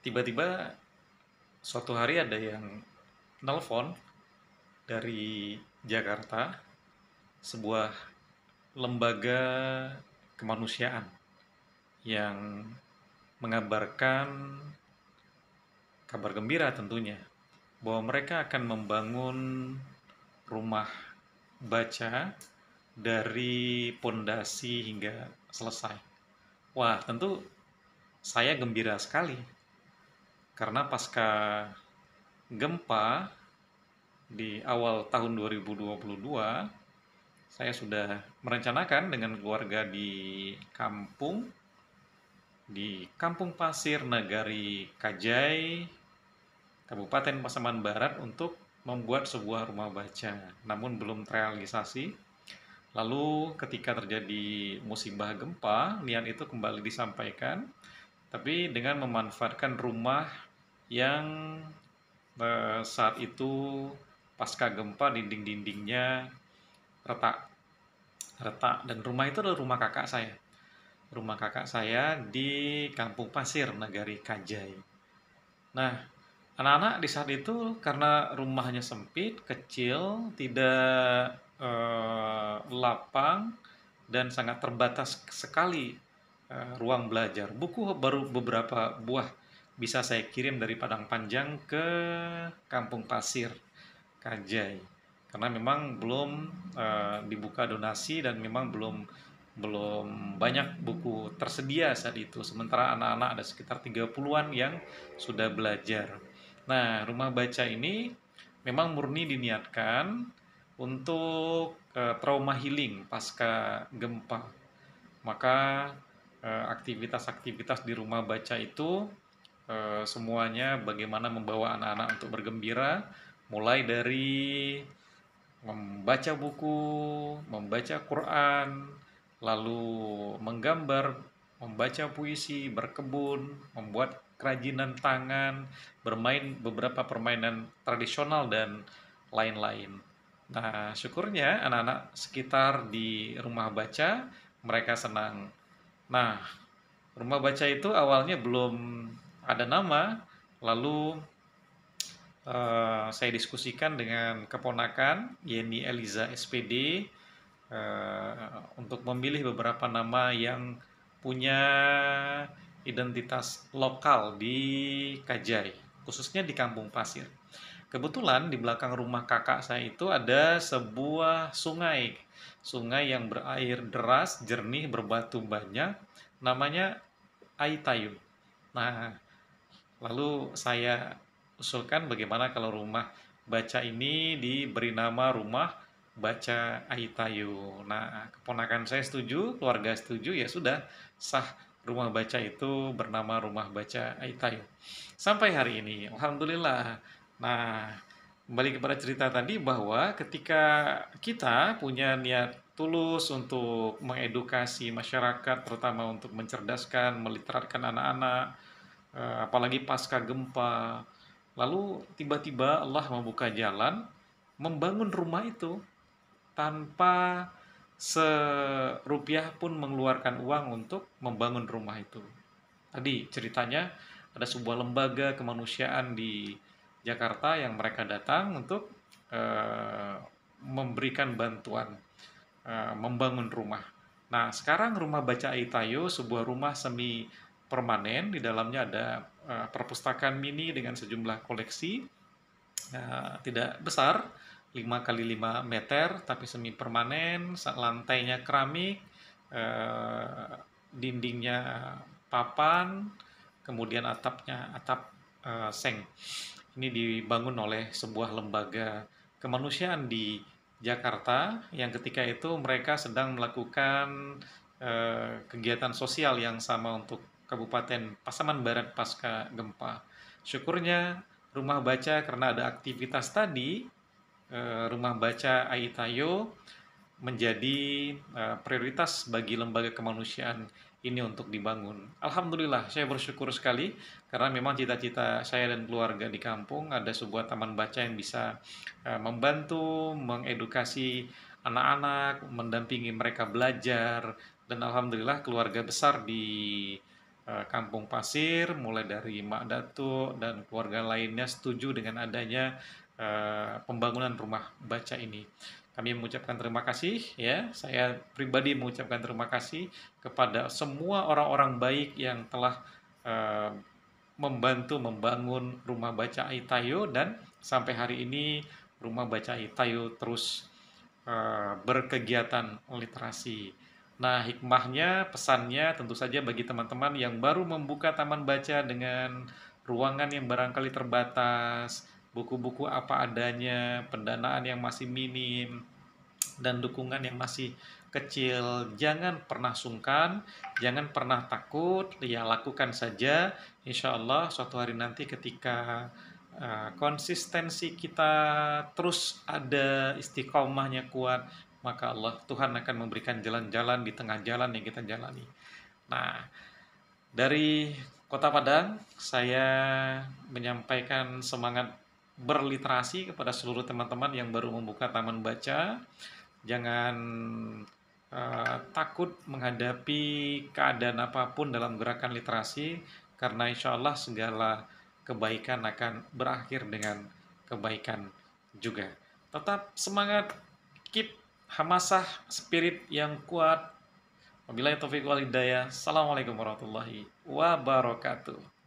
Tiba-tiba suatu hari ada yang nelpon dari Jakarta, sebuah lembaga kemanusiaan yang mengabarkan kabar gembira tentunya bahwa mereka akan membangun rumah baca dari pondasi hingga selesai. Wah, tentu saya gembira sekali karena pasca gempa di awal tahun 2022, saya sudah merencanakan dengan keluarga di Kampung Pasir Nagari Kajai, Kabupaten Pasaman Barat untuk membuat sebuah rumah baca. Namun belum terrealisasi. Lalu ketika terjadi musibah gempa, niat itu kembali disampaikan, tapi dengan memanfaatkan rumah yang saat itu pasca gempa dinding-dindingnya retak retak dan rumah itu adalah rumah kakak saya. Rumah kakak saya di Kampung Pasir, Nagari Kajai. Nah, anak-anak di saat itu karena rumahnya sempit, kecil, tidak lapang, dan sangat terbatas sekali ruang belajar. Buku baru beberapa buah bisa saya kirim dari Padang Panjang ke Kampung Pasir, Kajai. Karena memang belum dibuka donasi dan memang belum belum banyak buku tersedia saat itu. Sementara anak-anak ada sekitar 30-an yang sudah belajar. Nah, rumah baca ini memang murni diniatkan untuk trauma healing pasca gempa. Maka aktivitas-aktivitas di rumah baca itu semuanya bagaimana membawa anak-anak untuk bergembira, mulai dari membaca buku, membaca Quran, lalu menggambar, membaca puisi, berkebun, membuat kerajinan tangan, bermain beberapa permainan tradisional dan lain-lain. Nah, syukurnya anak-anak sekitar di rumah baca mereka senang. Nah, rumah baca itu awalnya belum ada nama, lalu saya diskusikan dengan keponakan Yeni Eliza SPD untuk memilih beberapa nama yang punya identitas lokal di Kajai, khususnya di Kampung Pasir. Kebetulan di belakang rumah kakak saya itu ada sebuah sungai, sungai yang berair deras, jernih, berbatu banyak, namanya Aitayu. Nah, lalu saya usulkan bagaimana kalau rumah baca ini diberi nama Rumah Baca Aitayu. Nah, keponakan saya setuju, keluarga setuju, ya sudah sah rumah baca itu bernama Rumah Baca Aitayu. Sampai hari ini, alhamdulillah. Nah, kembali kepada cerita tadi bahwa ketika kita punya niat tulus untuk mengedukasi masyarakat, terutama untuk mencerdaskan, meliteratkan anak-anak, apalagi pasca gempa. Lalu tiba-tiba Allah membuka jalan, membangun rumah itu tanpa serupiah pun mengeluarkan uang untuk membangun rumah itu. Tadi ceritanya ada sebuah lembaga kemanusiaan di Jakarta yang mereka datang untuk eh, memberikan bantuan membangun rumah. Nah, sekarang rumah baca Aitayo, sebuah rumah semi permanen, di dalamnya ada perpustakaan mini dengan sejumlah koleksi, tidak besar, 5 kali 5 meter, tapi semi permanen, lantainya keramik, eh, dindingnya papan, kemudian atapnya atap seng. Ini dibangun oleh sebuah lembaga kemanusiaan di Jakarta yang ketika itu mereka sedang melakukan kegiatan sosial yang sama untuk Kabupaten Pasaman Barat pasca gempa. Syukurnya rumah baca karena ada aktivitas tadi, rumah baca Aitayo menjadi prioritas bagi lembaga kemanusiaan ini untuk dibangun. Alhamdulillah, saya bersyukur sekali karena memang cita-cita saya dan keluarga di kampung ada sebuah taman baca yang bisa membantu, mengedukasi anak-anak, mendampingi mereka belajar, dan alhamdulillah keluarga besar di Kampung Pasir, mulai dari Mak Datuk dan keluarga lainnya setuju dengan adanya pembangunan rumah baca ini. Kami mengucapkan terima kasih, ya. Saya pribadi mengucapkan terima kasih kepada semua orang-orang baik yang telah eh, membantu membangun rumah baca Aitayo, dan sampai hari ini rumah baca Aitayo terus berkegiatan literasi. Nah, hikmahnya, pesannya tentu saja bagi teman-teman yang baru membuka taman baca dengan ruangan yang barangkali terbatas, buku-buku apa adanya, pendanaan yang masih minim, dan dukungan yang masih kecil. Jangan pernah sungkan, jangan pernah takut, ya lakukan saja. Insya Allah suatu hari nanti ketika konsistensi kita terus ada, istiqomahnya kuat, maka Allah Tuhan akan memberikan jalan-jalan di tengah jalan yang kita jalani. Nah, dari Kota Padang, saya menyampaikan semangat berliterasi kepada seluruh teman-teman yang baru membuka taman baca. Jangan takut menghadapi keadaan apapun dalam gerakan literasi, karena insya Allah segala kebaikan akan berakhir dengan kebaikan juga. Tetap semangat, keep hamasah, spirit yang kuat. Wabillahi taufiq wal hidayah. Assalamualaikum warahmatullahi wabarakatuh.